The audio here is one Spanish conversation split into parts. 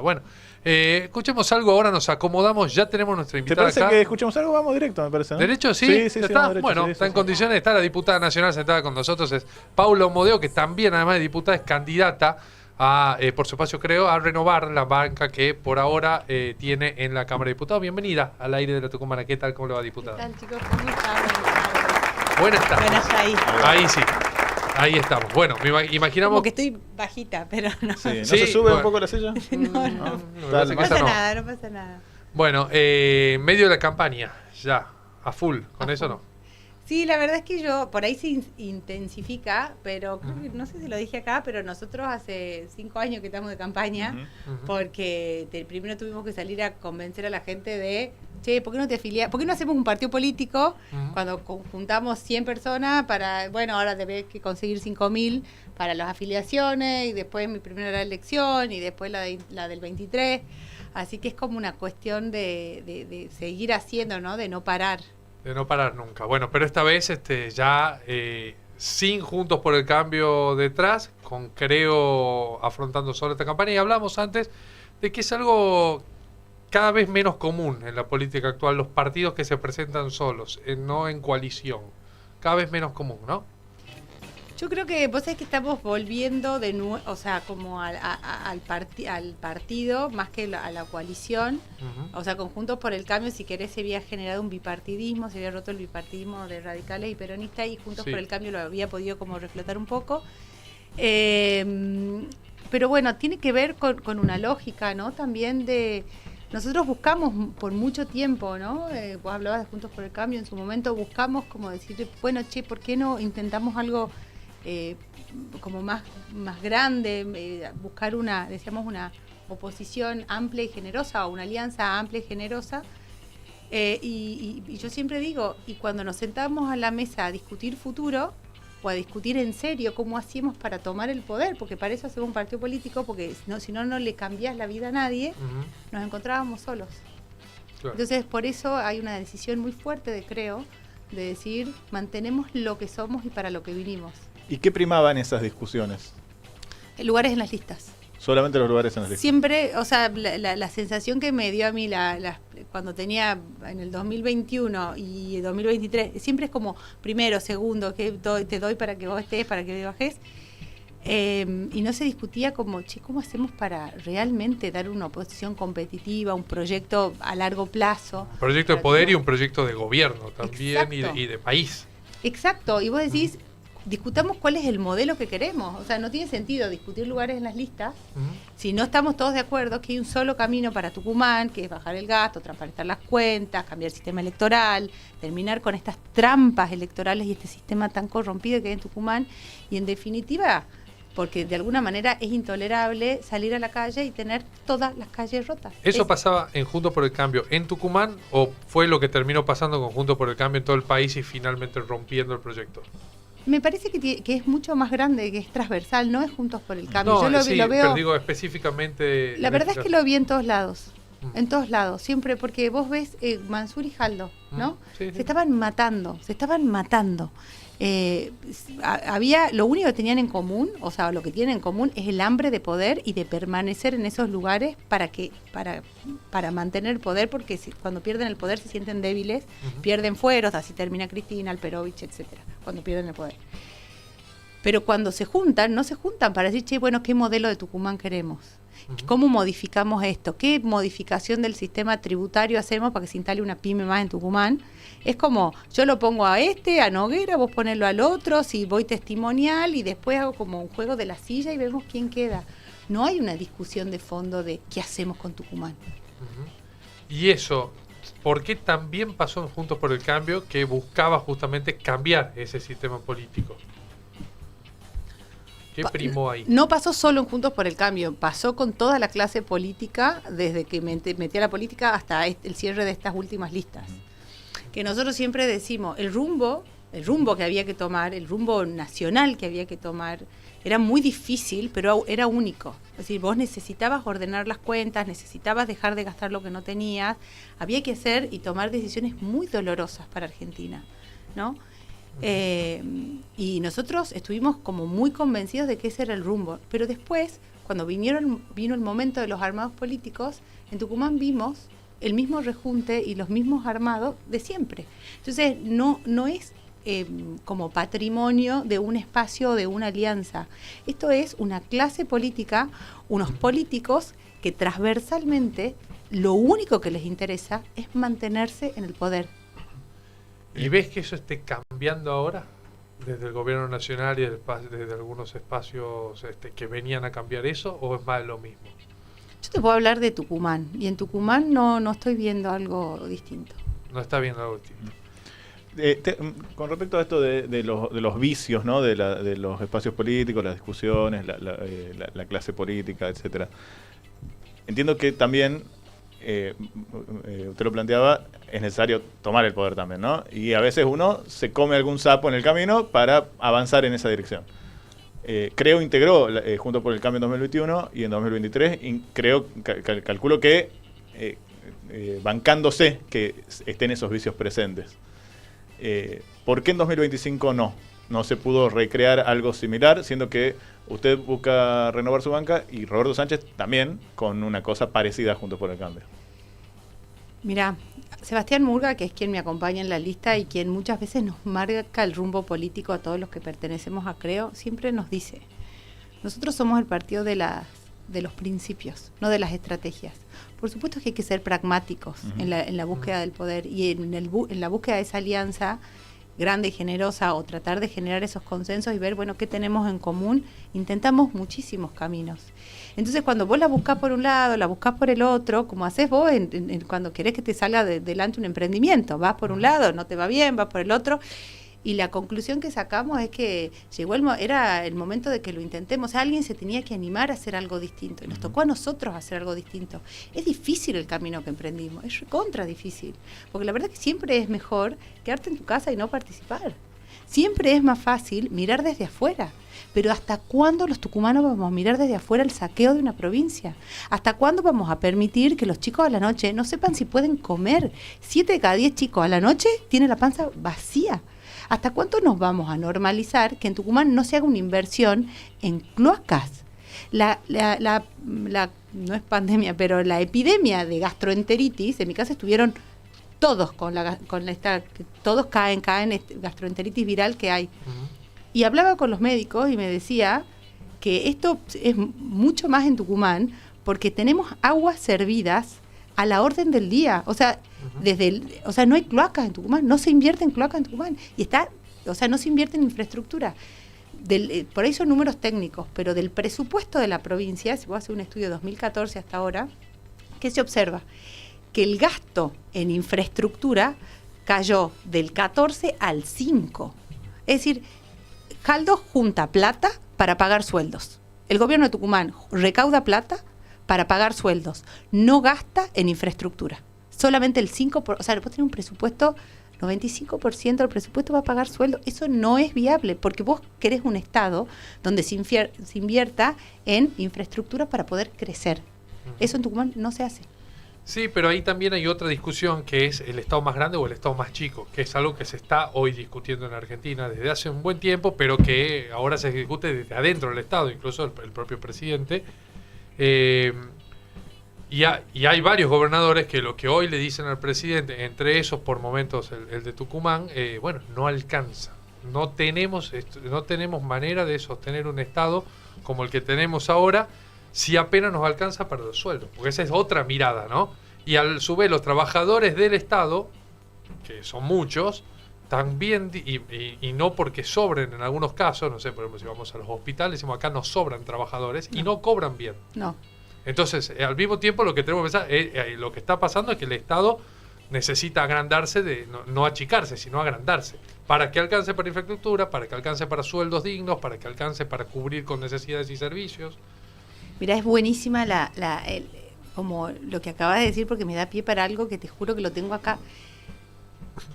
Bueno, escuchemos algo, ahora nos acomodamos, ya tenemos nuestra ¿Te invitada parece acá. que escuchemos algo? Vamos directo, me parece, ¿no? ¿Derecho? Sí, Sí, sí, ¿Ya sí, está? vamos derecho, Bueno, sí, está sí, en sí. condiciones, está la diputada nacional sentada con nosotros, es Paula Modeo, que también, además de diputada, es candidata a, por su espacio creo, a renovar la banca que por ahora tiene en la Cámara de Diputados. Bienvenida al aire de la Tucumana. ¿Qué tal? ¿Cómo le va, ¿Qué diputada? tal, chicos? ¿Cómo están? Buenas Buenas tardes. tardes. Buenas ahí. Ahí sí, ahí estamos. Bueno, imaginamos... Como que estoy bajita, pero no. Sí, ¿no Sí, se sube bueno. un poco la silla? No, No, me Tal, parece que No esa pasa no. nada, no pasa nada. Bueno, medio de la campaña, ya, a full, con A eso full. no. Sí, la verdad es que yo, por ahí se intensifica, pero creo que, no sé si lo dije acá, pero nosotros hace 5 años que estamos de campaña, Ujú. porque primero tuvimos que salir a convencer a la gente de, che, ¿por qué no te afilias? ¿Por qué no hacemos un partido político? Ujú. Cuando juntamos 100 personas para, bueno, ahora tenés que conseguir 5.000 para las afiliaciones, y después mi primera elección, y después la del 23. Así que es como una cuestión de seguir haciendo, ¿no? De no parar. De no parar nunca. Bueno, pero esta vez ya sin Juntos por el Cambio detrás, con Creo afrontando solo esta campaña. Y hablamos antes de que es algo cada vez menos común en la política actual, los partidos que se presentan solos, no en coalición. Cada vez menos común, ¿no? Yo creo que vos sabés que estamos volviendo de nuevo, o sea, como al partido más que a la coalición. Ujú. O sea, con Juntos por el Cambio, si querés, se había generado un bipartidismo, se había roto el bipartidismo de radicales y peronistas, y Juntos Sí. por el Cambio lo había podido como reflotar un poco. Pero bueno, tiene que ver con una lógica, ¿no? También de... Nosotros buscamos por mucho tiempo, ¿no? Vos hablabas de Juntos por el Cambio, en su momento buscamos como decir, bueno, che, ¿por qué no intentamos algo como más grande, buscar decíamos, una oposición amplia y generosa, o una alianza amplia y generosa? Y yo siempre digo, y cuando nos sentamos a la mesa a discutir futuro, o a discutir en serio cómo hacíamos para tomar el poder, porque para eso hacemos un partido político, porque si no le cambiás la vida a nadie, Ujú. nos encontrábamos solos. Claro. Entonces, por eso hay una decisión muy fuerte, creo, de decir, mantenemos lo que somos y para lo que vinimos. ¿Y qué primaba en esas discusiones? Lugares en las listas. Solamente los lugares en las listas. Siempre, o sea, la sensación que me dio a mí cuando tenía en el 2021 y el 2023, siempre es como primero, segundo, que te doy para que vos estés, para que bajes. Y no se discutía como, che, ¿cómo hacemos para realmente dar una oposición competitiva, un proyecto a largo plazo? Un proyecto de poder y un proyecto de gobierno también Exacto. y de país. Exacto, y vos decís, discutamos cuál es el modelo que queremos. O sea, no tiene sentido discutir lugares en las listas Ujú. si no estamos todos de acuerdo que hay un solo camino para Tucumán, que es bajar el gasto, transparentar las cuentas, cambiar el sistema electoral, terminar con estas trampas electorales y este sistema tan corrompido que hay en Tucumán. Y en definitiva, porque de alguna manera es intolerable salir a la calle y tener todas las calles rotas. ¿Eso Es- pasaba en Juntos por el Cambio en Tucumán o fue lo que terminó pasando con Juntos por el Cambio en todo el país y finalmente rompiendo el proyecto? Me parece que es mucho más grande, que es transversal, no es Juntos por el Cambio. No, Yo sí, lo veo... pero digo específicamente... La en verdad este es que caso. lo vi en todos lados, Mm. en todos lados, siempre, porque vos ves Mansur y Jaldo, ¿no? Sí, sí. Se estaban matando. Lo único que tenían en común, o sea, lo que tienen en común es el hambre de poder y de permanecer en esos lugares para mantener el poder, porque cuando pierden el poder se sienten débiles, Ujú. pierden fueros, así termina Cristina, Alperovich, etcétera, cuando pierden el poder. Pero cuando se juntan, no se juntan para decir, che, bueno, ¿qué modelo de Tucumán queremos? Ujú. ¿Cómo modificamos esto? ¿Qué modificación del sistema tributario hacemos para que se instale una pyme más en Tucumán? Es como, yo lo pongo a Noguera, vos ponelo al otro, si voy testimonial, y después hago como un juego de la silla y vemos quién queda. No hay una discusión de fondo de qué hacemos con Tucumán. Ujú. Y eso, ¿por qué también pasó en Juntos por el Cambio que buscaba justamente cambiar ese sistema político? ¿Qué primó ahí? No pasó solo en Juntos por el Cambio, pasó con toda la clase política, desde que metí a la política hasta el cierre de estas últimas listas. Que nosotros siempre decimos, el rumbo que había que tomar, el rumbo nacional que había que tomar, era muy difícil, pero era único. Es decir, vos necesitabas ordenar las cuentas, necesitabas dejar de gastar lo que no tenías, había que hacer y tomar decisiones muy dolorosas para Argentina, ¿no? Y nosotros estuvimos como muy convencidos de que ese era el rumbo, pero después, cuando vino el momento de los armados políticos, en Tucumán vimos el mismo rejunte y los mismos armados de siempre. Entonces, no es como patrimonio de un espacio, de una alianza. Esto es una clase política, unos políticos que transversalmente lo único que les interesa es mantenerse en el poder. ¿Y ves que eso esté cambiando ahora? Desde el gobierno nacional y desde algunos espacios que venían a cambiar eso, ¿o es más de lo mismo? Yo te puedo hablar de Tucumán, y en Tucumán no estoy viendo algo distinto. No está viendo algo distinto. Con respecto a esto de los vicios, ¿no? de los espacios políticos, las discusiones, la clase política, etcétera. Entiendo que también, usted lo planteaba, es necesario tomar el poder también, ¿no? Y a veces uno se come algún sapo en el camino para avanzar en esa dirección. Creo integró Juntos por el Cambio en 2021 y en 2023, calculo que bancándose que estén esos vicios presentes. ¿Por qué en 2025 no se pudo recrear algo similar, siendo que usted busca renovar su banca y Roberto Sánchez también con una cosa parecida Juntos por el Cambio? Mira, Sebastián Murga, que es quien me acompaña en la lista y quien muchas veces nos marca el rumbo político a todos los que pertenecemos a Creo, siempre nos dice, nosotros somos el partido de los principios, no de las estrategias. Por supuesto que hay que ser pragmáticos en la búsqueda del poder y en la búsqueda de esa alianza grande y generosa, o tratar de generar esos consensos y ver, bueno, qué tenemos en común. Intentamos muchísimos caminos. Entonces, cuando vos la buscás por un lado, la buscás por el otro, como haces vos cuando querés que te salga delante un emprendimiento, vas por un lado, no te va bien, vas por el otro. Y la conclusión que sacamos es que era el momento de que lo intentemos. O sea, alguien se tenía que animar a hacer algo distinto. Y nos tocó a nosotros hacer algo distinto. Es difícil el camino que emprendimos. Es recontra difícil. Porque la verdad que siempre es mejor quedarte en tu casa y no participar. Siempre es más fácil mirar desde afuera. Pero ¿hasta cuándo los tucumanos vamos a mirar desde afuera el saqueo de una provincia? ¿Hasta cuándo vamos a permitir que los chicos a la noche no sepan si pueden comer? 7 de cada 10 chicos a la noche tienen la panza vacía. ¿Hasta cuánto nos vamos a normalizar que en Tucumán no se haga una inversión en cloacas? No es pandemia, pero la epidemia de gastroenteritis, en mi casa estuvieron todos todos caen gastroenteritis viral que hay. Y hablaba con los médicos y me decía que esto es mucho más en Tucumán porque tenemos aguas servidas a la orden del día. O sea, no hay cloacas en Tucumán, no se invierte en cloacas en Tucumán. No se invierte en infraestructura. Por ahí son números técnicos, pero del presupuesto de la provincia, si vos haces un estudio de 2014 hasta ahora, ¿qué se observa? Que el gasto en infraestructura cayó del 14 al 5. Es decir, Jaldo junta plata para pagar sueldos. El gobierno de Tucumán recauda plata para pagar sueldos. No gasta en infraestructura. Solamente el 5%, o sea, vos tenés un presupuesto, 95% del presupuesto va a pagar sueldos. Eso no es viable, porque vos querés un Estado donde se invierta en infraestructura para poder crecer. Eso en Tucumán no se hace. Sí, pero ahí también hay otra discusión que es el Estado más grande o el Estado más chico, que es algo que se está hoy discutiendo en Argentina desde hace un buen tiempo, pero que ahora se discute desde adentro del Estado, incluso el propio presidente. Y hay varios gobernadores que lo que hoy le dicen al presidente, entre esos por momentos el de Tucumán, no alcanza. No tenemos manera de sostener un Estado como el que tenemos ahora si apenas nos alcanza para los sueldos. Porque esa es otra mirada, ¿no? Y a su vez los trabajadores del Estado, que son muchos, también, y no porque sobren en algunos casos, no sé, por ejemplo, si vamos a los hospitales, decimos acá nos sobran trabajadores y no cobran bien. No. Entonces, al mismo tiempo lo que tenemos que pensar, lo que está pasando es que el Estado necesita agrandarse, no achicarse, sino agrandarse, para que alcance para infraestructura, para que alcance para sueldos dignos, para que alcance para cubrir con necesidades y servicios. Mirá, es buenísima como lo que acabas de decir, porque me da pie para algo que te juro que lo tengo acá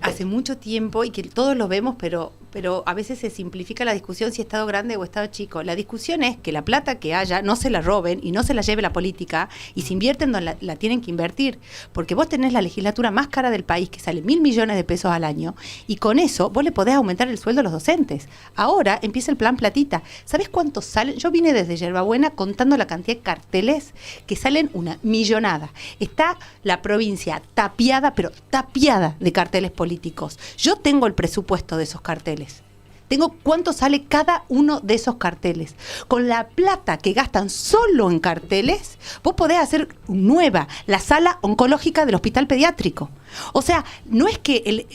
hace mucho tiempo y que todos lo vemos, pero pero a veces se simplifica la discusión si Estado grande o Estado chico. La discusión es que la plata que haya no se la roben y no se la lleve la política, y si invierten donde la tienen que invertir, porque vos tenés la legislatura más cara del país, que sale 1.000 millones de pesos al año, y con eso vos le podés aumentar el sueldo a los docentes. Ahora empieza el plan platita. ¿Sabés cuántos salen? Yo vine desde Yerbabuena contando la cantidad de carteles que salen, una millonada. Está la provincia tapiada, pero tapiada de carteles políticos. Yo tengo el presupuesto de esos carteles. Tengo cuánto sale cada uno de esos carteles. Con la plata que gastan solo en carteles, vos podés hacer nueva la sala oncológica del hospital pediátrico. O sea, no es que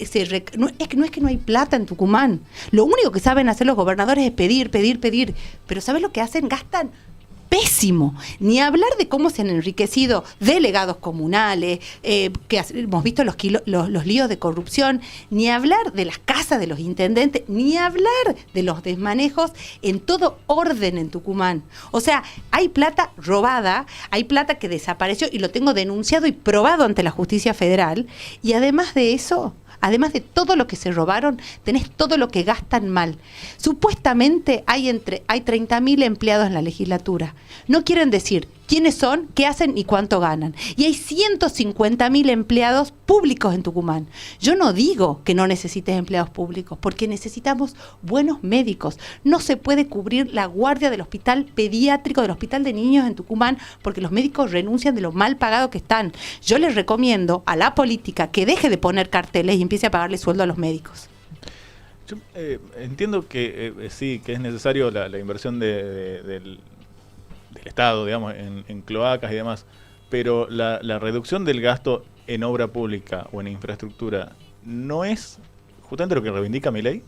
no hay plata en Tucumán. Lo único que saben hacer los gobernadores es pedir. Pero ¿sabés lo que hacen? Gastan pésimo. Ni hablar de cómo se han enriquecido delegados comunales, que hemos visto los líos de corrupción, ni hablar de las casas de los intendentes, ni hablar de los desmanejos en todo orden en Tucumán. O sea, hay plata robada, hay plata que desapareció, y lo tengo denunciado y probado ante la justicia federal, y además de eso, además de todo lo que se robaron, tenés todo lo que gastan mal. Supuestamente hay 30.000 empleados en la legislatura. No quieren decir quiénes son, qué hacen y cuánto ganan. Y hay 150.000 empleados públicos en Tucumán. Yo no digo que no necesites empleados públicos, porque necesitamos buenos médicos. No se puede cubrir la guardia del hospital pediátrico, del hospital de niños en Tucumán, porque los médicos renuncian de lo mal pagados que están. Yo les recomiendo a la política que deje de poner carteles y empiece a pagarle sueldo a los médicos. Yo entiendo que sí, que es necesario la inversión del Estado, digamos, en cloacas y demás, pero la reducción del gasto en obra pública o en infraestructura no es justamente lo que reivindica Milei.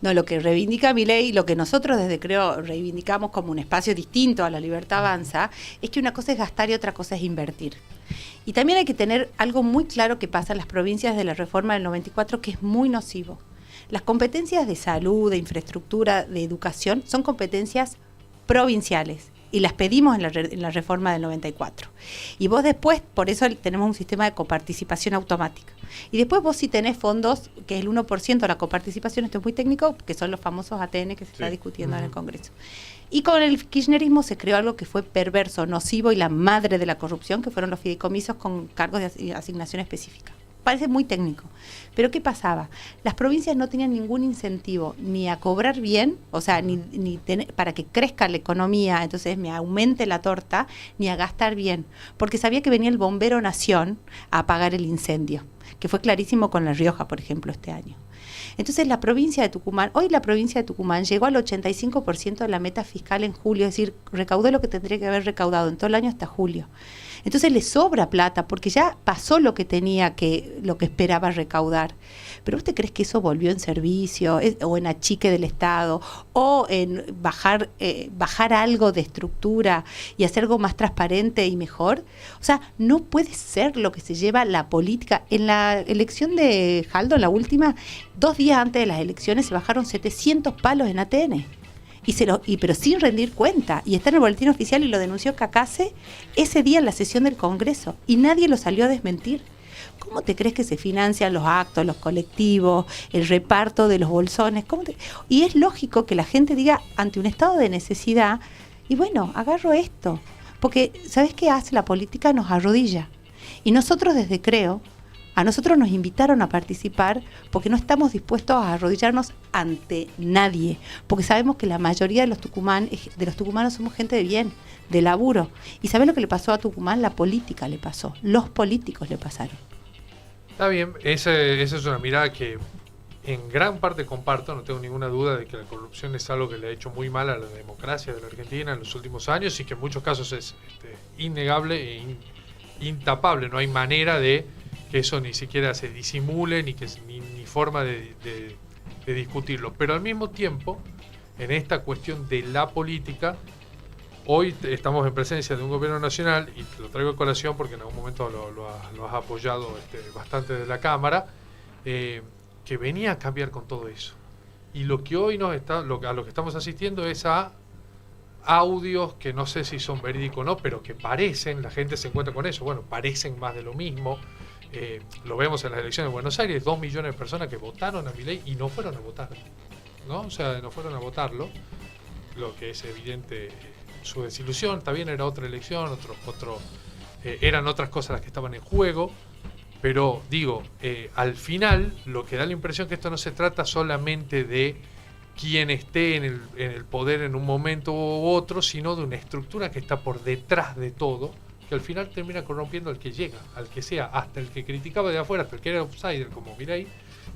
No, lo que reivindica Milei, lo que nosotros desde Creo reivindicamos como un espacio distinto a La Libertad Avanza, es que una cosa es gastar y otra cosa es invertir. Y también hay que tener algo muy claro que pasa en las provincias de la reforma del 94, que es muy nocivo. Las competencias de salud, de infraestructura, de educación, son competencias provinciales, y las pedimos en la reforma del 94. Y vos después, por eso tenemos un sistema de coparticipación automática. Y después vos, si tenés fondos, que es el 1% de la coparticipación, esto es muy técnico, que son los famosos ATN que se está discutiendo en el Congreso. Y con el kirchnerismo se creó algo que fue perverso, nocivo y la madre de la corrupción, que fueron los fideicomisos con cargos de asignación específica. Parece muy técnico. Pero ¿qué pasaba? Las provincias no tenían ningún incentivo ni a cobrar bien, o sea, para que crezca la economía, entonces me aumente la torta, ni a gastar bien, porque sabía que venía el bombero nación a apagar el incendio, que fue clarísimo con La Rioja, por ejemplo, este año. Entonces la provincia de Tucumán, hoy la provincia de Tucumán llegó al 85% de la meta fiscal en julio, es decir, recaudó lo que tendría que haber recaudado en todo el año hasta julio. Entonces le sobra plata porque ya pasó lo que esperaba recaudar. Pero ¿usted cree que eso volvió en servicio o en achique del Estado o en bajar algo de estructura y hacer algo más transparente y mejor? O sea, no puede ser lo que se lleva la política. En la elección de Jaldo, en la última, 2 días antes de las elecciones se bajaron 700 palos en ATN. Pero sin rendir cuenta, y está en el boletín oficial y lo denunció Cacase ese día en la sesión del Congreso y nadie lo salió a desmentir. ¿Cómo te crees que se financian los actos, los colectivos, el reparto de los bolsones? Y es lógico que la gente diga ante un estado de necesidad, y bueno, agarro esto, porque ¿sabes qué hace la política? Nos arrodilla. Y nosotros desde Creo, a nosotros nos invitaron a participar porque no estamos dispuestos a arrodillarnos ante nadie, porque sabemos que la mayoría de los tucumanos somos gente de bien, de laburo. ¿Y sabés lo que le pasó a Tucumán? La política le pasó, los políticos le pasaron. Está bien, esa es una mirada que en gran parte comparto, no tengo ninguna duda de que la corrupción es algo que le ha hecho muy mal a la democracia de la Argentina en los últimos años y que en muchos casos es innegable e intapable, no hay manera de que eso ni siquiera se disimule ni forma de discutirlo. Pero al mismo tiempo, en esta cuestión de la política, hoy estamos en presencia de un gobierno nacional, y te lo traigo a colación porque en algún momento lo has apoyado bastante de la Cámara, que venía a cambiar con todo eso. Y lo que hoy a lo que estamos asistiendo es a audios que no sé si son verídicos o no, pero que parecen, la gente se encuentra con eso, bueno, parecen más de lo mismo, lo vemos en las elecciones de Buenos Aires, 2 millones de personas que votaron a Milei y no fueron a votar, ¿no? O sea, no fueron a votarlo, lo que es evidente su desilusión. También era otra elección, eran otras cosas las que estaban en juego, pero digo, al final lo que da la impresión que esto no se trata solamente de quien esté en el poder en un momento u otro, sino de una estructura que está por detrás de todo, que al final termina corrompiendo al que llega, al que sea, hasta el que criticaba de afuera, hasta el que era outsider como Milei,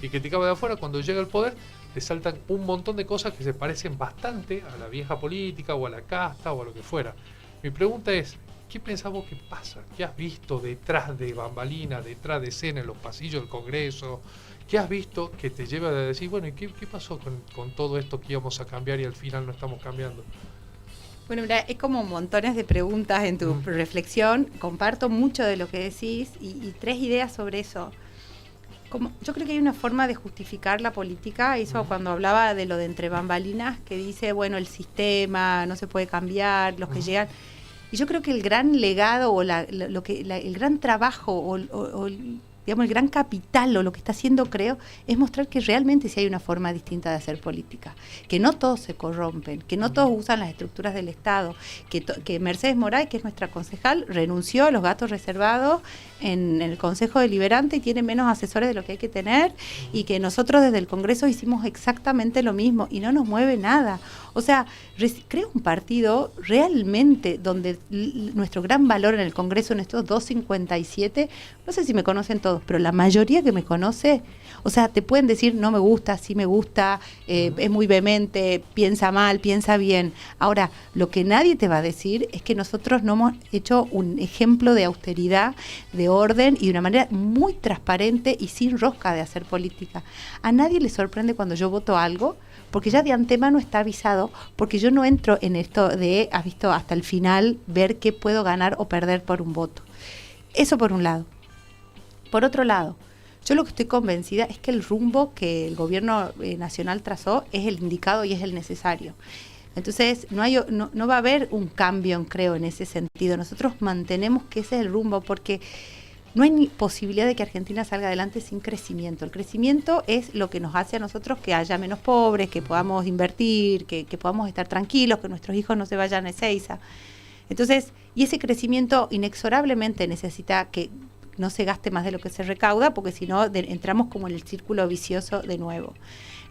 y criticaba de afuera, cuando llega al poder le saltan un montón de cosas que se parecen bastante a la vieja política o a la casta o a lo que fuera. Mi pregunta es, ¿qué pensás vos que pasa? ¿Qué has visto detrás de bambalinas, detrás de escena, en los pasillos del Congreso? ¿Qué has visto que te lleva a decir, bueno, ¿y qué pasó con todo esto que íbamos a cambiar y al final no estamos cambiando? Bueno, mira, es como montones de preguntas en tu reflexión. Comparto mucho de lo que decís y 3 ideas sobre eso. Yo creo que hay una forma de justificar la política, eso cuando hablaba de lo de entre bambalinas, que dice, bueno, el sistema no se puede cambiar, los que llegan. Y yo creo que el gran legado o el gran trabajo o digamos, el gran capital o lo que está haciendo, creo, es mostrar que realmente sí hay una forma distinta de hacer política, que no todos se corrompen, que no todos usan las estructuras del Estado, que Mercedes Morán, que es nuestra concejal, renunció a los gatos reservados en el Consejo Deliberante y tiene menos asesores de lo que hay que tener, y que nosotros desde el Congreso hicimos exactamente lo mismo y no nos mueve nada. O sea, creo un partido realmente donde nuestro gran valor en el Congreso, en estos 257, no sé si me conocen todos, pero la mayoría que me conoce, o sea, te pueden decir no me gusta, sí me gusta, es muy vehemente, piensa mal, piensa bien. Ahora, lo que nadie te va a decir es que nosotros no hemos hecho un ejemplo de austeridad, de orden y de una manera muy transparente y sin rosca de hacer política. A nadie le sorprende cuando yo voto algo, porque ya de antemano está avisado, porque yo no entro en esto de, has visto, hasta el final, ver qué puedo ganar o perder por un voto. Eso por un lado. Por otro lado, yo lo que estoy convencida es que el rumbo que el gobierno nacional trazó es el indicado y es el necesario. Entonces, no va a haber un cambio, creo, en ese sentido. Nosotros mantenemos que ese es el rumbo, porque no hay ni posibilidad de que Argentina salga adelante sin crecimiento. El crecimiento es lo que nos hace a nosotros que haya menos pobres, que podamos invertir, que podamos estar tranquilos, que nuestros hijos no se vayan a Ezeiza. Entonces, y ese crecimiento inexorablemente necesita que no se gaste más de lo que se recauda, porque si no entramos como en el círculo vicioso de nuevo.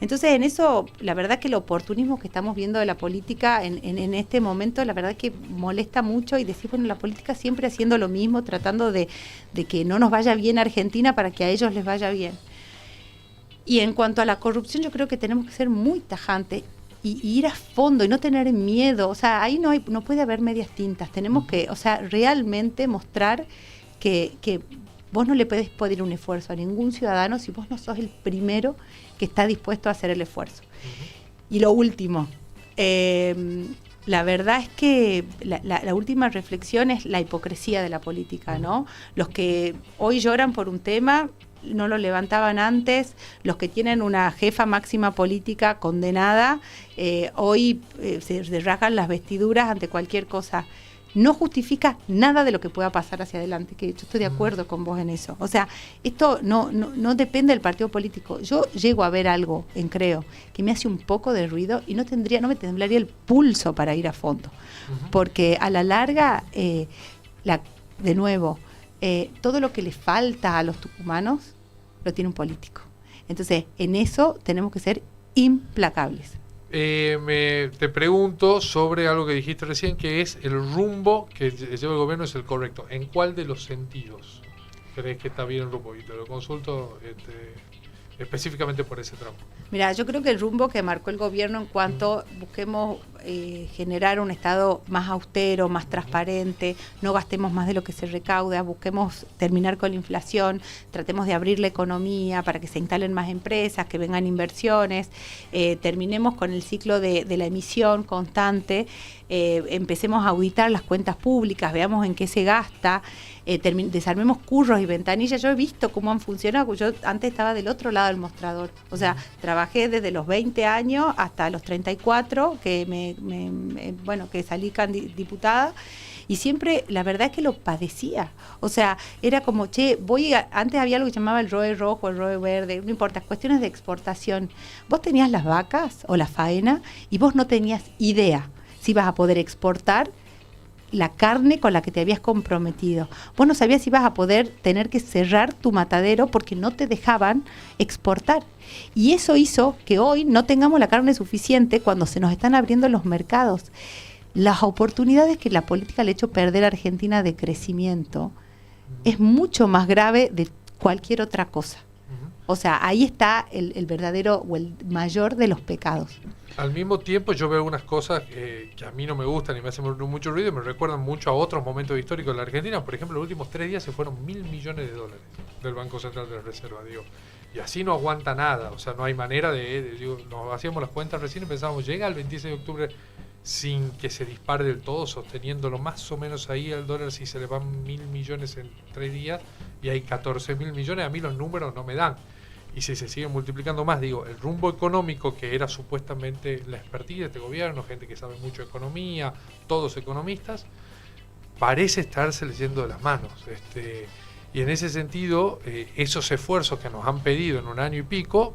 Entonces, en eso, la verdad que el oportunismo que estamos viendo de la política en este momento, la verdad que molesta mucho, y decir, bueno, la política siempre haciendo lo mismo, tratando de que no nos vaya bien a Argentina para que a ellos les vaya bien. Y en cuanto a la corrupción, yo creo que tenemos que ser muy tajantes y ir a fondo y no tener miedo. O sea, ahí no puede haber medias tintas. Tenemos que, o sea, realmente mostrar que vos no le podés pedir un esfuerzo a ningún ciudadano si vos no sos el primero que está dispuesto a hacer el esfuerzo. Y lo último, la verdad es que la última reflexión es la hipocresía de la política, ¿no? Los que hoy lloran por un tema no lo levantaban antes, los que tienen una jefa máxima política condenada, hoy se rasgan las vestiduras ante cualquier cosa. No justifica nada de lo que pueda pasar hacia adelante, que yo estoy de acuerdo con vos en eso. O sea, esto no depende del partido político. Yo llego a ver algo, creo, que me hace un poco de ruido y no me temblaría el pulso para ir a fondo. Porque a la larga, de nuevo, todo lo que le falta a los tucumanos lo tiene un político. Entonces, en eso tenemos que ser implacables. Te pregunto sobre algo que dijiste recién, que es el rumbo que lleva el gobierno es el correcto. ¿En cuál de los sentidos crees que está bien el rumbo? Y te lo consulto específicamente por ese tramo. Mira, yo creo que el rumbo que marcó el gobierno en cuanto busquemos generar un Estado más austero, más transparente, no gastemos más de lo que se recauda, busquemos terminar con la inflación, tratemos de abrir la economía para que se instalen más empresas, que vengan inversiones, terminemos con el ciclo de la emisión constante, empecemos a auditar las cuentas públicas, veamos en qué se gasta, desarmemos curros y ventanillas. Yo he visto cómo han funcionado. Yo antes estaba del otro lado del mostrador, o sea, trabajé desde los 20 años hasta los 34 que que salí diputada, y siempre, la verdad es que lo padecía. O sea, era como, che, antes había algo que llamaba el ROE rojo, el ROE verde, no importa, cuestiones de exportación. Vos tenías las vacas o la faena y vos no tenías idea si ibas a poder exportar la carne con la que te habías comprometido. Vos no sabías si ibas a poder tener que cerrar tu matadero porque no te dejaban exportar. Y eso hizo que hoy no tengamos la carne suficiente cuando se nos están abriendo los mercados. Las oportunidades que la política le ha hecho perder a Argentina de crecimiento es mucho más grave de cualquier otra cosa. O sea, ahí está el verdadero o el mayor de los pecados. Al mismo tiempo yo veo unas cosas que a mí no me gustan y me hacen mucho ruido y me recuerdan mucho a otros momentos históricos de la Argentina. Por ejemplo, los últimos 3 días se fueron $1.000 millones del Banco Central de la Reserva, digo. Y así no aguanta nada, o sea, no hay manera digo, nos hacíamos las cuentas recién y pensábamos, llega el 26 de octubre sin que se dispare del todo, sosteniéndolo más o menos ahí al dólar, si se le van 1.000 millones en 3 días y hay 14.000 millones, a mí los números no me dan. Y si se siguen multiplicando más, digo, el rumbo económico que era supuestamente la expertise de este gobierno, gente que sabe mucho de economía, todos economistas, parece estarse leyendo de las manos. Y en ese sentido, esos esfuerzos que nos han pedido en un año y pico,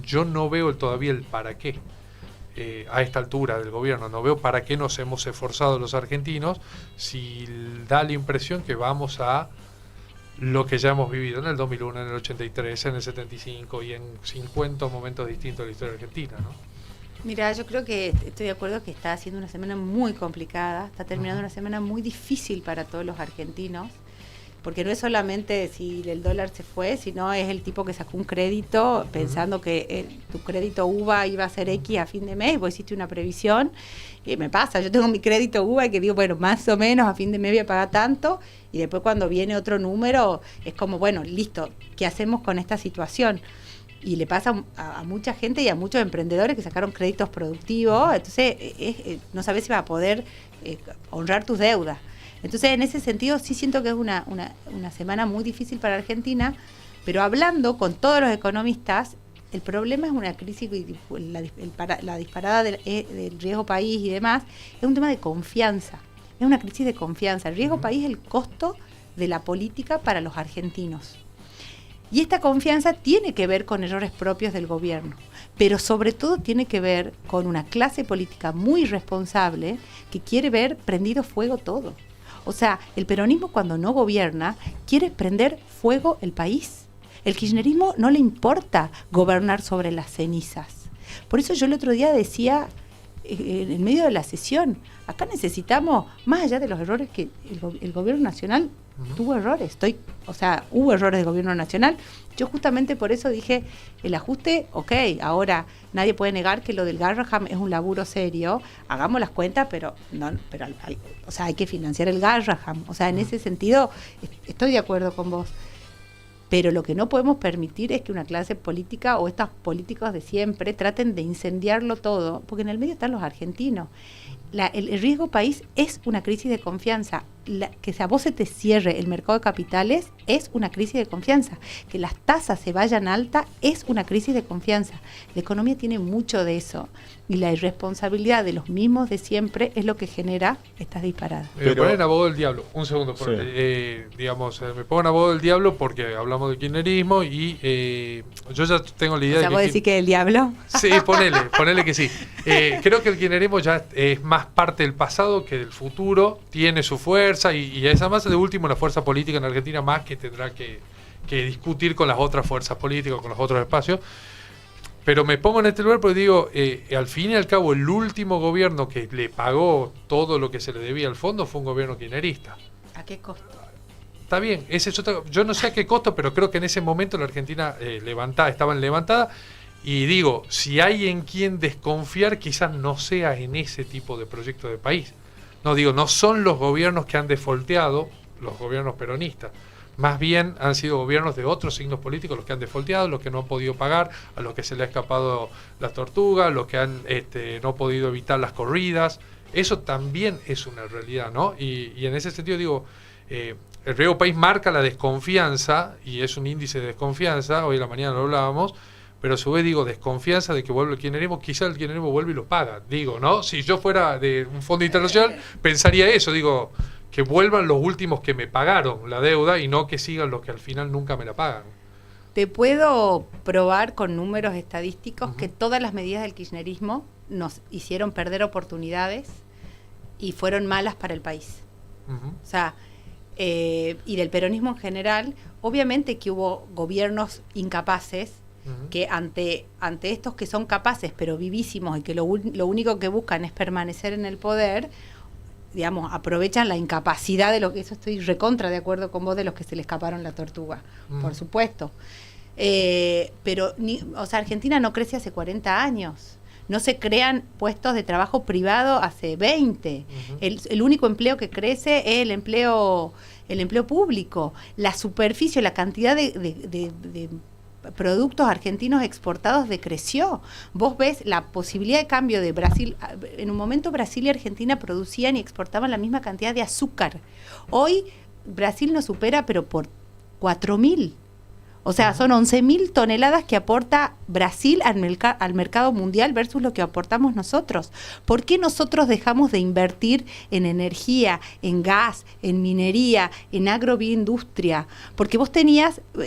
yo no veo todavía el para qué. A esta altura del gobierno, no veo para qué nos hemos esforzado los argentinos si da la impresión que vamos a lo que ya hemos vivido en el 2001, en el 83, en el 75 y en 50 momentos distintos de la historia argentina, ¿no? Mira, yo creo que estoy de acuerdo que está haciendo una semana muy complicada, está terminando una semana muy difícil para todos los argentinos, porque no es solamente si el dólar se fue, sino es el tipo que sacó un crédito pensando que tu crédito UVA iba a ser X a fin de mes, vos hiciste una previsión, y me pasa, yo tengo mi crédito UVA y que digo, bueno, más o menos a fin de mes voy a pagar tanto, y después cuando viene otro número, es como, bueno, listo, ¿qué hacemos con esta situación? Y le pasa a mucha gente y a muchos emprendedores que sacaron créditos productivos, entonces no sabes si vas a poder honrar tus deudas. Entonces, en ese sentido, sí siento que es una semana muy difícil para Argentina, pero hablando con todos los economistas, el problema es una crisis, la disparada del riesgo país y demás, es un tema de confianza, es una crisis de confianza. El riesgo país es el costo de la política para los argentinos. Y esta confianza tiene que ver con errores propios del gobierno, pero sobre todo tiene que ver con una clase política muy responsable que quiere ver prendido fuego todo. O sea, el peronismo cuando no gobierna quiere prender fuego el país. El kirchnerismo no le importa gobernar sobre las cenizas. Por eso yo el otro día decía, en medio de la sesión, acá necesitamos, más allá de los errores que el gobierno nacional tuvo errores, hubo errores del gobierno nacional. Yo justamente por eso dije, el ajuste, ok, ahora nadie puede negar que lo del Garraham es un laburo serio, hagamos las cuentas, pero hay que financiar el Garraham. O sea, en ese sentido estoy de acuerdo con vos. Pero lo que no podemos permitir es que una clase política o estos políticos de siempre traten de incendiarlo todo, porque en el medio están los argentinos. El riesgo país es una crisis de confianza. Que a vos se te cierre el mercado de capitales es una crisis de confianza. Que las tasas se vayan altas es una crisis de confianza. La economía tiene mucho de eso. Y la irresponsabilidad de los mismos de siempre es lo que genera estas disparadas. Me pongo en abogado del diablo, un segundo. Sí. Me pongo en abogado del diablo porque hablamos del kirchnerismo y yo ya tengo la idea de que... ¿Vos decís que el diablo? Sí, ponele que sí. Creo que el kirchnerismo ya es más parte del pasado que del futuro, tiene su fuerza y esa más de último la fuerza política en Argentina más que tendrá que discutir con las otras fuerzas políticas, con los otros espacios. Pero me pongo en este lugar porque digo, al fin y al cabo el último gobierno que le pagó todo lo que se le debía al fondo fue un gobierno kirchnerista. ¿A qué costo? Está bien, ese es otro, yo no sé a qué costo, pero creo que en ese momento la Argentina estaba levantada. Y digo, si hay en quien desconfiar, quizás no sea en ese tipo de proyecto de país. No son los gobiernos que han defolteado, los gobiernos peronistas. Más bien han sido gobiernos de otros signos políticos los que han defolteado, los que no han podido pagar, a los que se le ha escapado la tortuga, los que han no podido evitar las corridas. Eso también es una realidad, ¿no? Y en ese sentido digo, el riesgo país marca la desconfianza y es un índice de desconfianza, hoy en la mañana lo hablábamos, pero a su vez digo, desconfianza de que vuelve el kirchnerismo, quizá el kirchnerismo vuelve y lo paga, digo, ¿no? Si yo fuera de un fondo internacional, pensaría eso, digo, que vuelvan los últimos que me pagaron la deuda y no que sigan los que al final nunca me la pagan. Te puedo probar con números estadísticos que todas las medidas del kirchnerismo nos hicieron perder oportunidades y fueron malas para el país. O sea, y del peronismo en general, obviamente que hubo gobiernos incapaces que ante estos que son capaces pero vivísimos y que lo único que buscan es permanecer en el poder, digamos, aprovechan la incapacidad de lo que, eso estoy recontra de acuerdo con vos, de los que se le escaparon la tortuga, por supuesto. Pero, o sea, Argentina no crece hace 40 años. No se crean puestos de trabajo privado hace 20. El único empleo que crece es el empleo público. La superficie, la cantidad de productos argentinos exportados decreció. Vos ves la posibilidad de cambio de Brasil. En un momento Brasil y Argentina producían y exportaban la misma cantidad de azúcar. Hoy Brasil nos supera, pero por 4.000. O sea, son 11.000 toneladas que aporta Brasil al mercado mundial versus lo que aportamos nosotros. ¿Por qué nosotros dejamos de invertir en energía, en gas, en minería, en agroindustria? Porque vos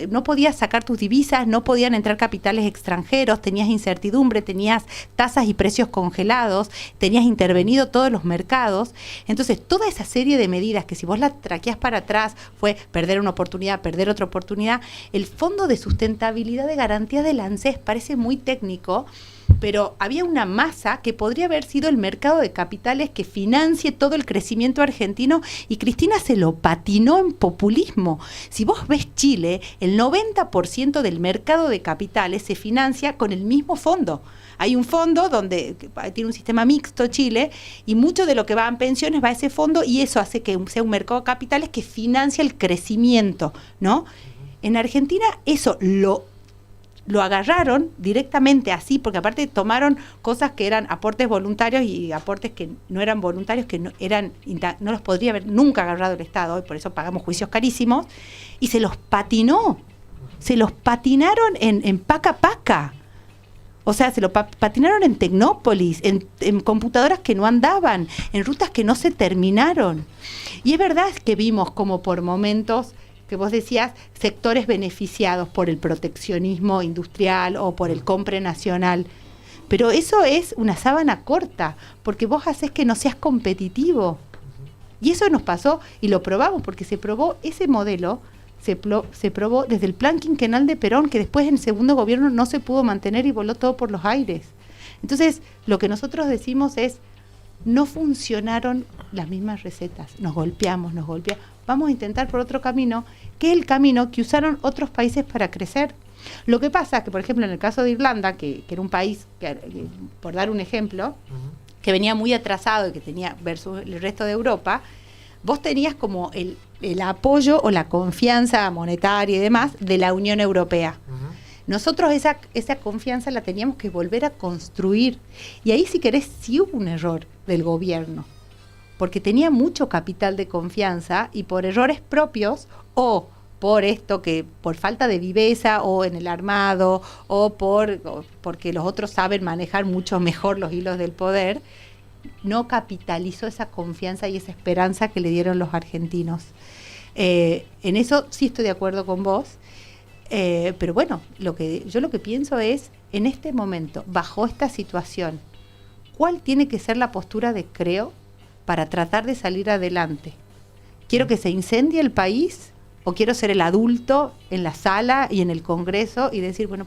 no podías sacar tus divisas, no podían entrar capitales extranjeros, tenías incertidumbre, tenías tasas y precios congelados, tenías intervenido todos los mercados. Entonces, toda esa serie de medidas que si vos la traqueás para atrás fue perder una oportunidad, perder otra oportunidad. El Fondo de Sustentabilidad de Garantía del ANSES parece muy técnico, pero había una masa que podría haber sido el mercado de capitales que financie todo el crecimiento argentino, y Cristina se lo patinó en populismo. Si vos ves Chile, el 90% del mercado de capitales se financia con el mismo fondo. Hay un fondo donde tiene un sistema mixto Chile, y mucho de lo que va en pensiones va a ese fondo, y eso hace que sea un mercado de capitales que financia el crecimiento, ¿no? En Argentina eso lo agarraron directamente así, porque aparte tomaron cosas que eran aportes voluntarios y aportes que no eran voluntarios, que no los podría haber nunca agarrado el Estado, y por eso pagamos juicios carísimos, y se los patinaron en Paca Paca. O sea, se lo patinaron en Tecnópolis, en computadoras que no andaban, en rutas que no se terminaron. Y es verdad que vimos como por momentos, que vos decías, sectores beneficiados por el proteccionismo industrial o por el compre nacional. Pero eso es una sábana corta, porque vos haces que no seas competitivo. Y eso nos pasó, y lo probamos, porque se probó ese modelo, se probó desde el plan quinquenal de Perón, que después en el segundo gobierno no se pudo mantener y voló todo por los aires. Entonces, lo que nosotros decimos es, no funcionaron las mismas recetas, nos golpeamos, vamos a intentar por otro camino, que es el camino que usaron otros países para crecer. Lo que pasa es que, por ejemplo, en el caso de Irlanda, que era un país, por dar un ejemplo, que venía muy atrasado y que tenía versus el resto de Europa, vos tenías como el apoyo o la confianza monetaria y demás de la Unión Europea. Nosotros esa confianza la teníamos que volver a construir. Y ahí, si querés, sí hubo un error del gobierno, porque tenía mucho capital de confianza, y por errores propios o por esto que por falta de viveza o en el armado o porque los otros saben manejar mucho mejor los hilos del poder, no capitalizó esa confianza y esa esperanza que le dieron los argentinos. En eso sí estoy de acuerdo con vos, pero bueno, yo lo que pienso es, en este momento, bajo esta situación, ¿cuál tiene que ser la postura de Creo para tratar de salir adelante? ¿Quiero que se incendie el país o quiero ser el adulto en la sala y en el Congreso y decir, bueno,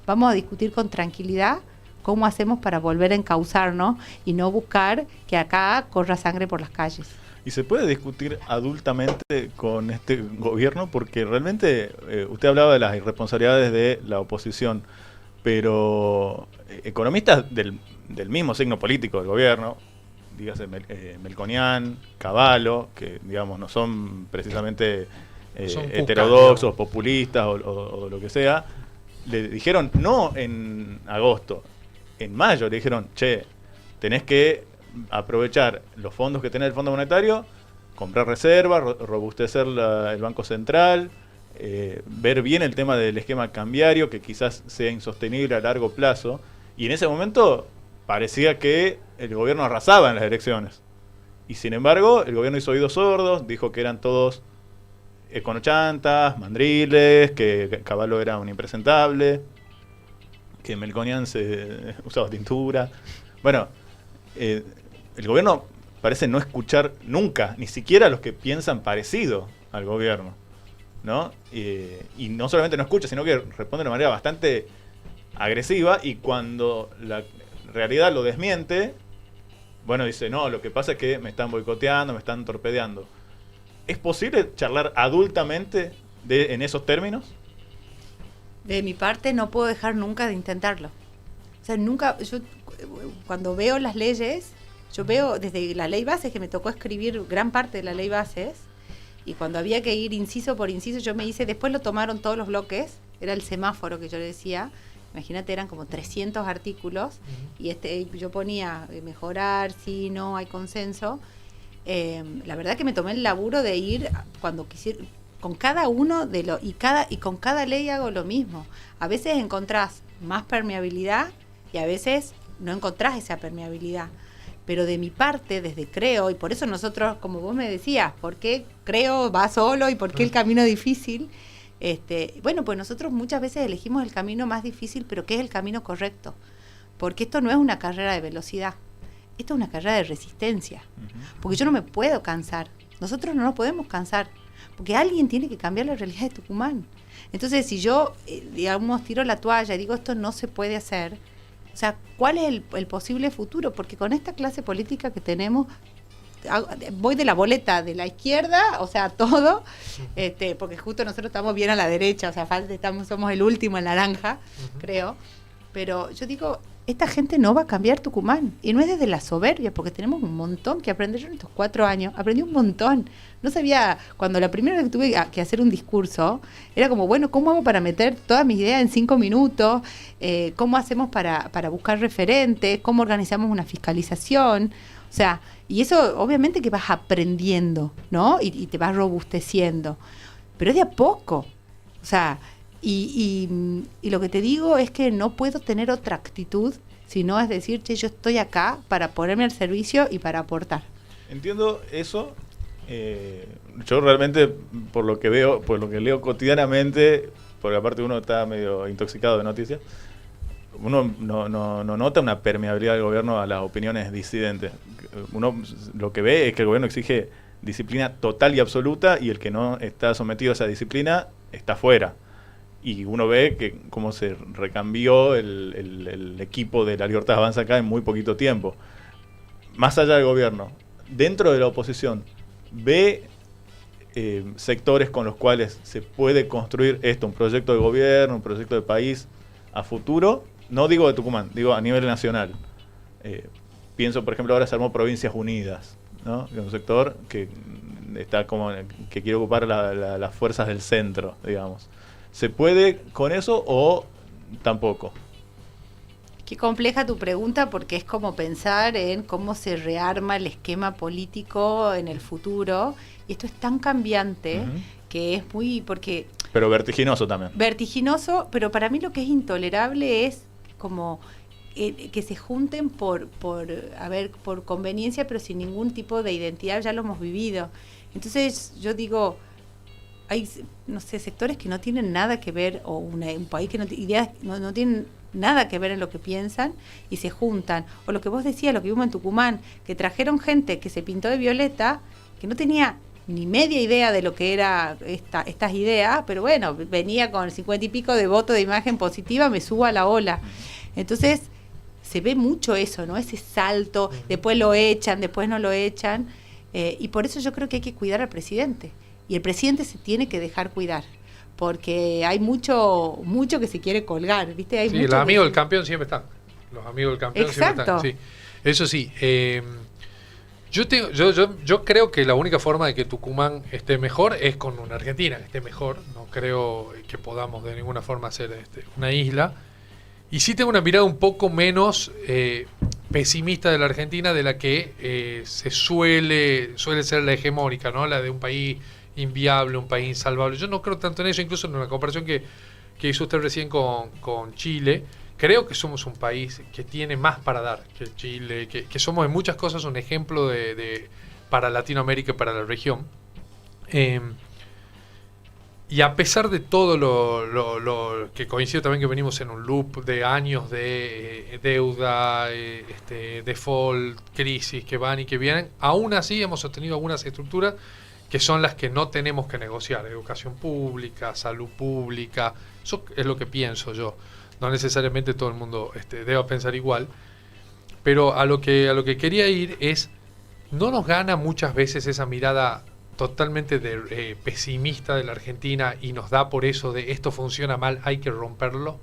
vamos a discutir con tranquilidad cómo hacemos para volver a encauzarnos y no buscar que acá corra sangre por las calles? ¿Y se puede discutir adultamente con este gobierno? Porque realmente usted hablaba de las irresponsabilidades de la oposición, pero economistas del mismo signo político del gobierno, dígase Melconian, Cavallo, que digamos no son precisamente heterodoxos, populistas o lo que sea, le dijeron no en agosto, en mayo le dijeron, che, tenés que aprovechar los fondos que tiene el Fondo Monetario, comprar reservas, robustecer el Banco Central, ver bien el tema del esquema cambiario, que quizás sea insostenible a largo plazo. Y en ese momento parecía que el gobierno arrasaba en las elecciones. Y sin embargo, el gobierno hizo oídos sordos, dijo que eran todos econochantas, mandriles, que Cavallo era un impresentable, que Melconian se usaba tintura. Bueno, el gobierno parece no escuchar nunca, ni siquiera a los que piensan parecido al gobierno, ¿no? Y no solamente no escucha, sino que responde de una manera bastante agresiva, y cuando la realidad lo desmiente, bueno, dice, no, lo que pasa es que me están boicoteando, me están torpedeando. ¿Es posible charlar adultamente en esos términos? De mi parte no puedo dejar nunca de intentarlo. O sea, nunca, yo cuando veo las leyes, yo veo desde la ley bases, que me tocó escribir gran parte de la ley bases, y cuando había que ir inciso por inciso, yo me hice, después lo tomaron todos los bloques, era el semáforo que yo le decía, imagínate, eran como 300 artículos, y yo ponía mejorar, sí, no, hay consenso. La verdad que me tomé el laburo de ir cuando quisiera, con cada uno y con cada ley hago lo mismo. A veces encontrás más permeabilidad y a veces no encontrás esa permeabilidad. Pero de mi parte, desde Creo, y por eso nosotros, como vos me decías, ¿por qué Creo va solo y por qué el camino difícil? Bueno, pues nosotros muchas veces elegimos el camino más difícil, pero ¿qué es el camino correcto? Porque esto no es una carrera de velocidad, esto es una carrera de resistencia. Porque yo no me puedo cansar, nosotros no nos podemos cansar, porque alguien tiene que cambiar la realidad de Tucumán. Entonces, si yo, digamos, tiro la toalla y digo esto no se puede hacer, o sea, ¿cuál es el posible futuro? Porque con esta clase política que tenemos, voy de la boleta de la izquierda, o sea, todo, porque justo nosotros estamos bien a la derecha, o sea, somos el último en naranja, creo, pero yo digo, esta gente no va a cambiar Tucumán, y no es desde la soberbia, porque tenemos un montón que aprender. Yo en estos 4 años aprendí un montón. No sabía, cuando la primera vez que tuve que hacer un discurso, era como, bueno, ¿cómo hago para meter todas mis ideas en 5 minutos? ¿Cómo hacemos para buscar referentes? ¿Cómo organizamos una fiscalización? O sea, y eso obviamente que vas aprendiendo, ¿no? Y te vas robusteciendo. Pero es de a poco. O sea, y lo que te digo es que no puedo tener otra actitud, sino es decir, che, yo estoy acá para ponerme al servicio y para aportar. Entiendo eso. Yo realmente, por lo que veo, por lo que leo cotidianamente, porque aparte uno está medio intoxicado de noticias, uno no nota una permeabilidad del gobierno a las opiniones disidentes. Uno lo que ve es que el gobierno exige disciplina total y absoluta, y el que no está sometido a esa disciplina está fuera. Y uno ve que cómo se recambió el equipo de La Libertad Avanza acá en muy poquito tiempo. Más allá del gobierno, dentro de la oposición, ¿ve sectores con los cuales se puede construir esto, un proyecto de gobierno, un proyecto de país a futuro? No digo de Tucumán, digo a nivel nacional. Pienso, por ejemplo, ahora se armó Provincias Unidas, ¿no? Un sector que está como que quiere ocupar las fuerzas del centro, digamos. ¿Se puede con eso o tampoco? Qué compleja tu pregunta, porque es como pensar en cómo se rearma el esquema político en el futuro, y esto es tan cambiante que es muy... Pero vertiginoso también. Vertiginoso, pero para mí lo que es intolerable es como que se junten por conveniencia, pero sin ningún tipo de identidad. Ya lo hemos vivido. Entonces yo digo, hay, no sé, sectores que no tienen nada que ver, o un país que ideas no tienen nada que ver en lo que piensan, y se juntan. O lo que vos decías, lo que vimos en Tucumán, que trajeron gente que se pintó de violeta, que no tenía ni media idea de lo que era estas ideas, pero bueno, venía con 50 y pico de votos de imagen positiva, me subo a la ola. Entonces se ve mucho eso, ¿no? Ese salto, después lo echan, después no lo echan, y por eso yo creo que hay que cuidar al presidente, y el presidente se tiene que dejar cuidar, porque hay mucho que se quiere colgar, ¿viste? Hay sí, mucho los amigos del campeón siempre están. Los amigos del campeón Exacto. siempre están. Sí. Eso sí, yo creo que la única forma de que Tucumán esté mejor es con una Argentina que esté mejor. No creo que podamos de ninguna forma hacer una isla. Y sí tengo una mirada un poco menos pesimista de la Argentina, de la que suele ser la hegemónica, ¿no? La de un país inviable, un país insalvable. Yo no creo tanto en eso, incluso en una comparación que hizo usted recién con Chile. Creo que somos un país que tiene más para dar que Chile, que somos en muchas cosas un ejemplo de para Latinoamérica y para la región. Y a pesar de todo lo que coincido también que venimos en un loop de años de deuda, default, crisis que van y que vienen, aún así hemos sostenido algunas estructuras que son las que no tenemos que negociar. Educación pública, salud pública, eso es lo que pienso yo. No necesariamente todo el mundo deba pensar igual, pero a lo que quería ir es, no nos gana muchas veces esa mirada totalmente pesimista de la Argentina y nos da por eso de esto funciona mal, hay que romperlo.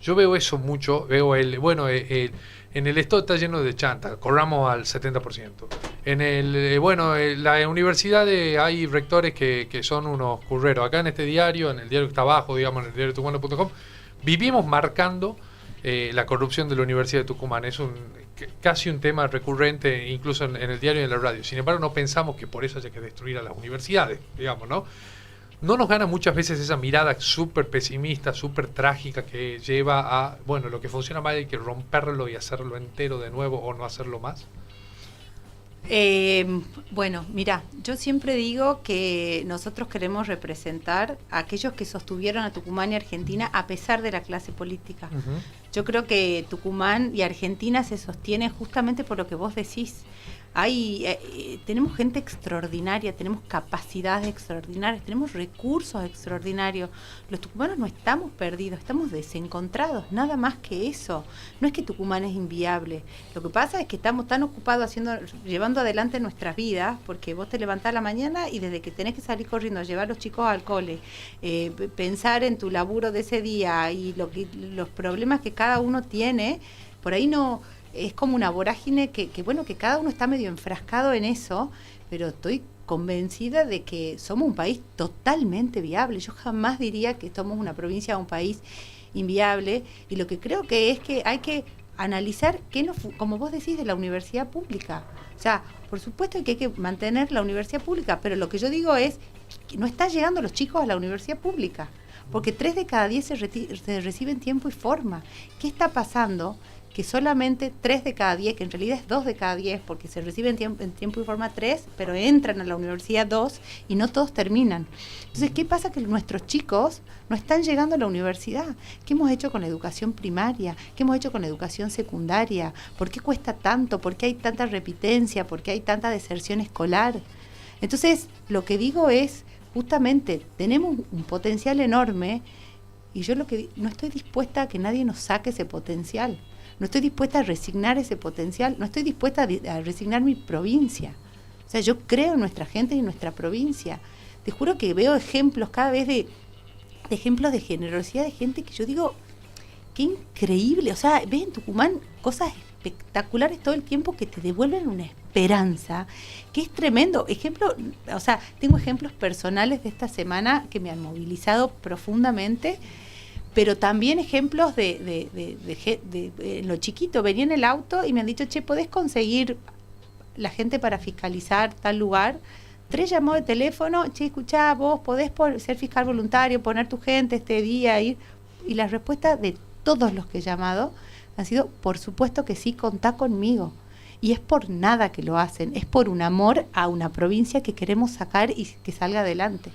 Yo veo eso mucho, veo en el Estado está lleno de chanta, corramos al 70%. En la universidad hay rectores que son unos curreros. Acá en este diario, en el diario que está abajo, digamos, en el diario tucumano.com, vivimos marcando la corrupción de la Universidad de Tucumán. Es casi un tema recurrente incluso en el diario y en la radio. Sin embargo, no pensamos que por eso haya que destruir a las universidades, digamos, ¿no? No nos gana muchas veces esa mirada súper pesimista, súper trágica que lleva a, bueno, lo que funciona mal hay que romperlo y hacerlo entero de nuevo o no hacerlo más. Bueno, mira, yo siempre digo que nosotros queremos representar a aquellos que sostuvieron a Tucumán y Argentina a pesar de la clase política. Uh-huh. Yo creo que Tucumán y Argentina se sostienen justamente por lo que vos decís. Tenemos gente extraordinaria, tenemos capacidades extraordinarias, tenemos recursos extraordinarios. Los tucumanos no estamos perdidos, estamos desencontrados, nada más que eso. No es que Tucumán es inviable. Lo que pasa es que estamos tan ocupados llevando adelante nuestras vidas, porque vos te levantás a la mañana y desde que tenés que salir corriendo a llevar a los chicos al cole, pensar en tu laburo de ese día y los problemas que cada uno tiene, por ahí no... Es como una vorágine que cada uno está medio enfrascado en eso, pero estoy convencida de que somos un país totalmente viable. Yo jamás diría que somos una provincia o un país inviable, y lo que creo que es que hay que analizar como vos decís, de la universidad pública. O sea, por supuesto que hay que mantener la universidad pública, pero lo que yo digo es que no están llegando los chicos a la universidad pública, porque 3 de cada 10 se reciben tiempo y forma. ¿Qué está pasando? Que solamente 3 de cada 10, que en realidad es 2 de cada 10, porque se reciben en tiempo y forma 3, pero entran a la universidad 2 y no todos terminan. Entonces, ¿qué pasa? Que nuestros chicos no están llegando a la universidad. ¿Qué hemos hecho con la educación primaria? ¿Qué hemos hecho con la educación secundaria? ¿Por qué cuesta tanto? ¿Por qué hay tanta repitencia? ¿Por qué hay tanta deserción escolar? Entonces, lo que digo es, justamente, tenemos un potencial enorme, y yo no estoy dispuesta a que nadie nos saque ese potencial. No estoy dispuesta a resignar ese potencial, no estoy dispuesta a resignar mi provincia. O sea, yo creo en nuestra gente y en nuestra provincia. Te juro que veo ejemplos cada vez de ejemplos de generosidad de gente que yo digo, qué increíble. O sea, ves en Tucumán cosas espectaculares todo el tiempo que te devuelven una esperanza, que es tremendo. Tengo ejemplos personales de esta semana que me han movilizado profundamente, pero también ejemplos de lo chiquito. Venía en el auto y me han dicho, che, ¿podés conseguir la gente para fiscalizar tal lugar? 3 llamó de teléfono, che, escuchá, vos podés ser fiscal voluntario, poner tu gente este día, ir. Y la respuesta de todos los que he llamado ha sido, por supuesto que sí, contá conmigo. Y es por nada que lo hacen, es por un amor a una provincia que queremos sacar y que salga adelante.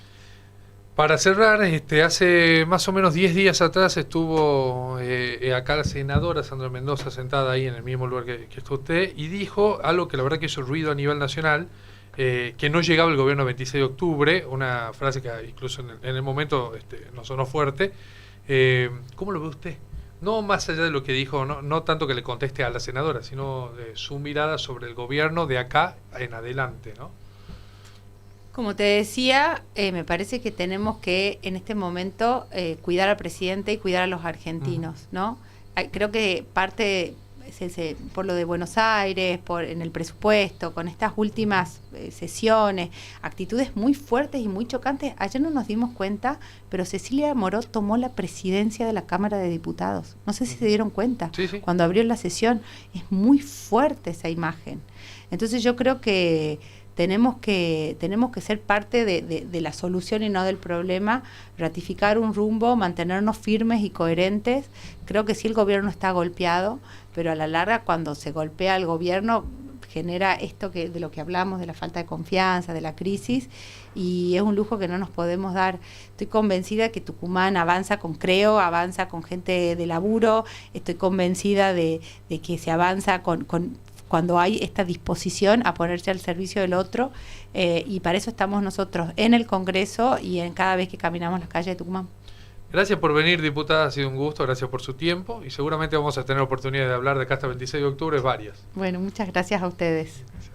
Para cerrar, hace más o menos 10 días atrás estuvo acá la senadora Sandra Mendoza sentada ahí en el mismo lugar que está usted, y dijo algo que la verdad que hizo ruido a nivel nacional, que no llegaba el gobierno el 26 de octubre, una frase que incluso en el momento no sonó fuerte. ¿Cómo lo ve usted? No más allá de lo que dijo, no tanto que le conteste a la senadora, sino de su mirada sobre el gobierno de acá en adelante, ¿no? Como te decía, me parece que tenemos que en este momento cuidar al presidente y cuidar a los argentinos, ¿no? Creo que parte por lo de Buenos Aires, en el presupuesto, con estas últimas sesiones, actitudes muy fuertes y muy chocantes. Ayer no nos dimos cuenta, pero Cecilia Moró tomó la presidencia de la Cámara de Diputados. No sé si se dieron cuenta. Sí. Cuando abrió la sesión, es muy fuerte esa imagen. Entonces yo creo que tenemos que ser parte de la solución y no del problema, ratificar un rumbo, mantenernos firmes y coherentes. Creo que sí, el gobierno está golpeado, pero a la larga, cuando se golpea el gobierno, genera esto de lo que hablamos, de la falta de confianza, de la crisis, y es un lujo que no nos podemos dar. Estoy convencida que Tucumán avanza con Creo, avanza con gente de laburo, estoy convencida de que se avanza cuando hay esta disposición a ponerse al servicio del otro, y para eso estamos nosotros en el Congreso y en cada vez que caminamos las calles de Tucumán. Gracias por venir, diputada, ha sido un gusto, gracias por su tiempo y seguramente vamos a tener oportunidad de hablar de acá hasta el 26 de octubre varias. Bueno, muchas gracias a ustedes. Gracias.